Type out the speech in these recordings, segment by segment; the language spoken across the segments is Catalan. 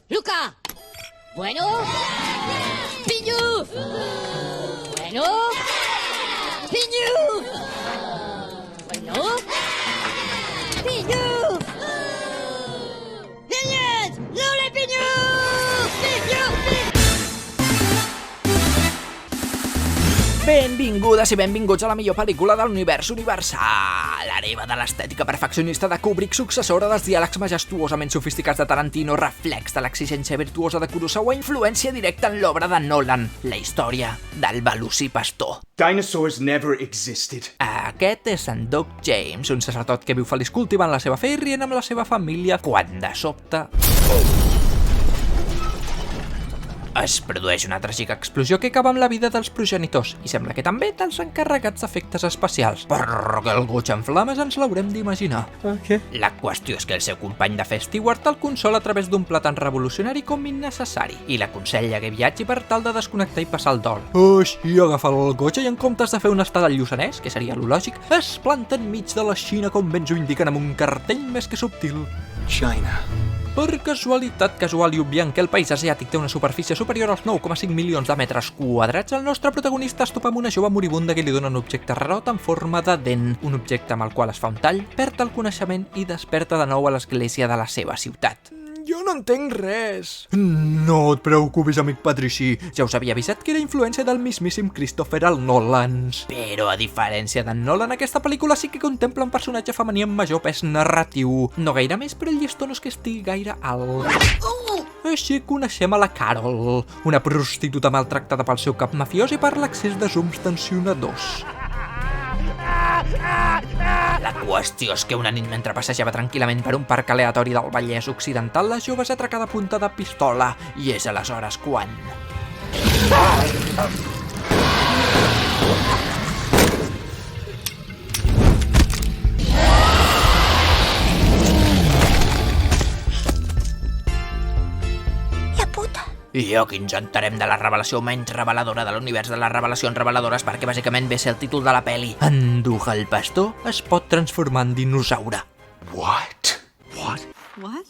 Luca. Bueno. Pinyu. Bueno. Pinyu. Bueno. Pinyu. Niñas, Lola y Pinyu. Pinyu. Benvingudes i benvinguts a la millor pel·lícula de l'univers universal, hereva de l'estètica perfeccionista de Kubrick, successora dels diàlegs majestuosament sofisticats de Tarantino, reflex de l'exigència virtuosa de Kurosawa, influència directa en l'obra de Nolan, la història del velocipastor. Dinosaurs never existed. Aquest és en Doug James, un sacerdot que viu feliç cultivant la seva fe i rient amb la seva família quan de sobte es produeix una tràgica explosió que acaba amb la vida dels progenitors i sembla que també dels encarregats d'efectes especials. Perquè el goig en flames ens l'haurem d'imaginar. La qüestió és que el seu company de fe Stewart el consola a través d'un pla tan revolucionari com innecessari i l'aconsella que viatgi per tal de desconnectar i passar el dol. Així agafa el cotxe i en comptes de fer un estat al Lluçanès, que seria lo lògic, es planta enmig de la Xina com ben ho indiquen amb un cartell més que subtil. China. Per casualitat casual i obviant que el país asiàtic té una superfície superior als 9,5 milions de metres quadrats, el nostre protagonista es topa amb una jove moribunda que li dona un objecte rarot en forma de dent, un objecte amb el qual es fa un tall, perd el coneixement i desperta de nou a l'església de la seva ciutat. Jo no entenc res. No et preocupis, amic patrici. Ja us havia avisat que era influència del mismíssim Christopher Nolan. Però a diferència d'en Nolan, aquesta pel·lícula sí que contempla un personatge femení amb major pes narratiu. No gaire més, però el llistó no és que estigui gaire alt. Així coneixem a la Carol, una prostituta maltractada pel seu cap mafiós i per l'accés de zooms tensionadors. La qüestió és que una nit mentre passejava tranquil·lament per un parc aleatori del Vallès Occidental, la jove és atracada a punta de pistola i és aleshores quan... I aquí ens enterem de la revelació menys reveladora de l'univers de les revelacions reveladores, perquè bàsicament ve a ser el títol de la peli. En Doug el pastor es pot transformar en dinosaure. What? What? What?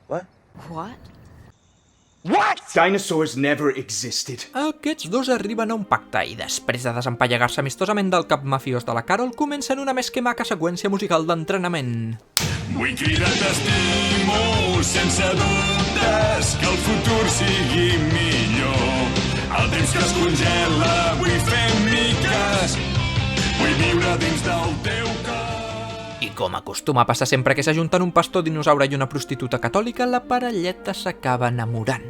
What? What? Dinosaurs never existed. Aquests dos arriben a un pacte i després de desempallegar-se amistosament del cap mafiós de la Carol, comencen una més que maca seqüència musical d'entrenament. Vull cridar t'estimo sense dubtes, que el futur sigui millor. El temps que es congela vull fer miques, vull viure dins del teu cor. I com acostuma a passar sempre que s'ajunten un pastor dinosaure i una prostituta catòlica, la parelleta s'acaba enamorant.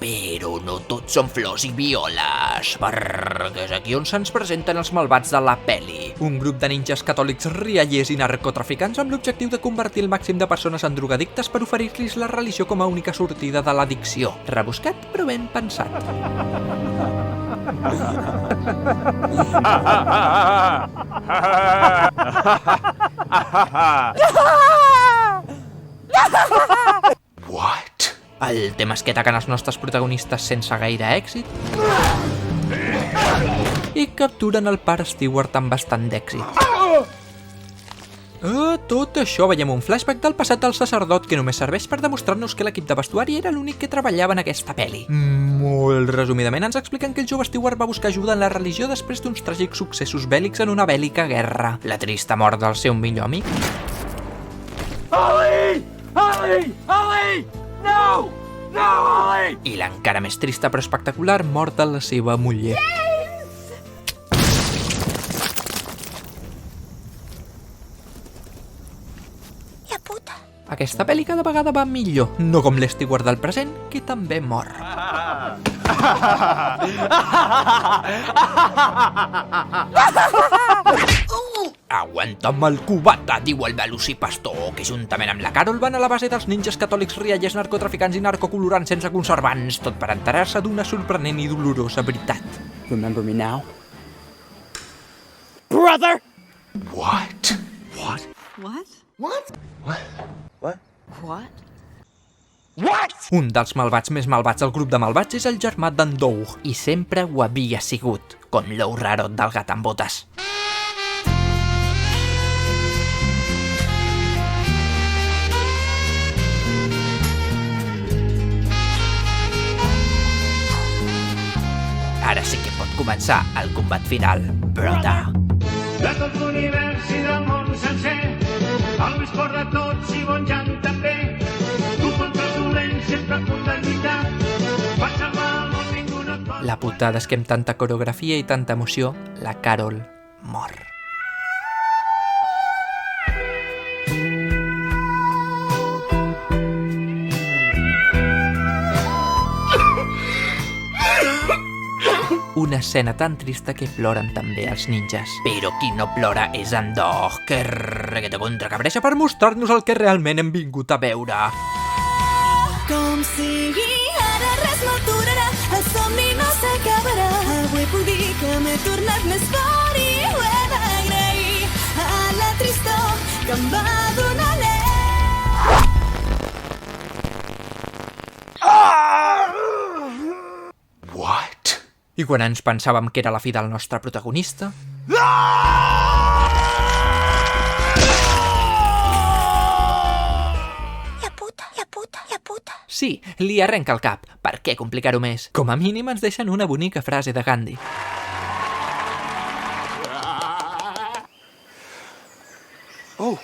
Però no tot són flors i violes, perquè és aquí on se'ns presenten els malvats de la peli. Un grup de ninjas catòlics riallers i narcotraficants amb l'objectiu de convertir el màxim de persones en drogadictes per oferir-los la religió com a única sortida de l'addicció. Rebuscat, però ben pensat. What? El tema és que ataquen els nostres protagonistes sense gaire èxit i capturen el pare Stewart amb bastant d'èxit. Tot això veiem un flashback del passat del sacerdot que només serveix per demostrar-nos que l'equip de vestuari era l'únic que treballava en aquesta pel·li. Molt resumidament ens expliquen que el jove Stewart va buscar ajuda en la religió després d'uns tràgics successos bèl·lics en una bèl·lica guerra. La trista mort del seu millor amic. Ollie! Ollie! Ollie! No! No, Ollie! I l'encara més trista però espectacular mort de la seva muller. La puta. Aquesta pel·li cada vegada va millor, no com l'Stewart del present, que també mor. Aguanta'm el cubata, diu el velocipastor, que juntament amb la Carol van a la base dels ninjas catòlics riallers narcotraficants i narcocolorants sense conservants, tot per enterar-se d'una sorprenent i dolorosa veritat. Remember me now? Brother! What? What? What? What? What? Un dels malvats més malvats del grup de malvats és el germà d'en Doug, i sempre ho havia sigut, com l'ou rarot del gat amb botes. començar el combat final. Brota! De tot l'univers i del món sencer, el més fort de tots i bon Jan també. Tu contra els dolents sempre a punt de lluitar, per salvar el món ningú no et pot. La putada és que amb tanta coreografia i tanta emoció, la Carol mor. Una escena tan trista que ploren també els ninjas. Però qui no plora és en Dog, que regueta contra cabreixa per mostrar-nos el que realment hem vingut a veure. Com sigui, ara res no aturarà, el somni no s'acabarà. Avui puc dir que m'he tornat més fort i ho he d'agrair a la tristor que em va donar l'era. What? I quan ens pensàvem que era la fi del nostre protagonista... La puta. Sí, li arrenca el cap. Per què complicar-ho més? Com a mínim ens deixen una bonica frase de Gandhi. Oh,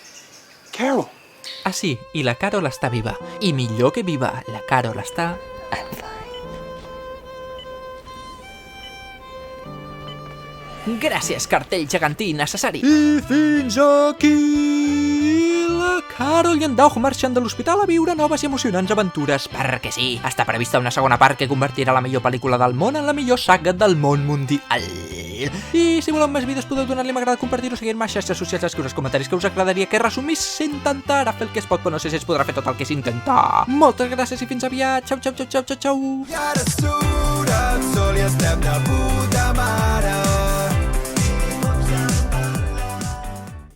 Carol. Ah sí, i la Carol està viva. I millor que viva, la Carol està... Gràcies, cartell gegantí necessari. I fins aquí la Carol i en Doug marxen de l'hospital a viure noves i emocionants aventures. Perquè sí, està prevista una segona part que convertirà la millor pel·lícula del món en la millor saga del món mundial. I si voleu més vídeos podeu donar-li m'agrada, compartir-ho, seguir-me a xarxes socials, escriure els comentaris que us agradaria que resumís. S'intentarà fer el que es pot, però no sé si es podrà fer tot el que s'intenta. Moltes gràcies i fins aviat. Xau, xau, xau, xau, xau, xau.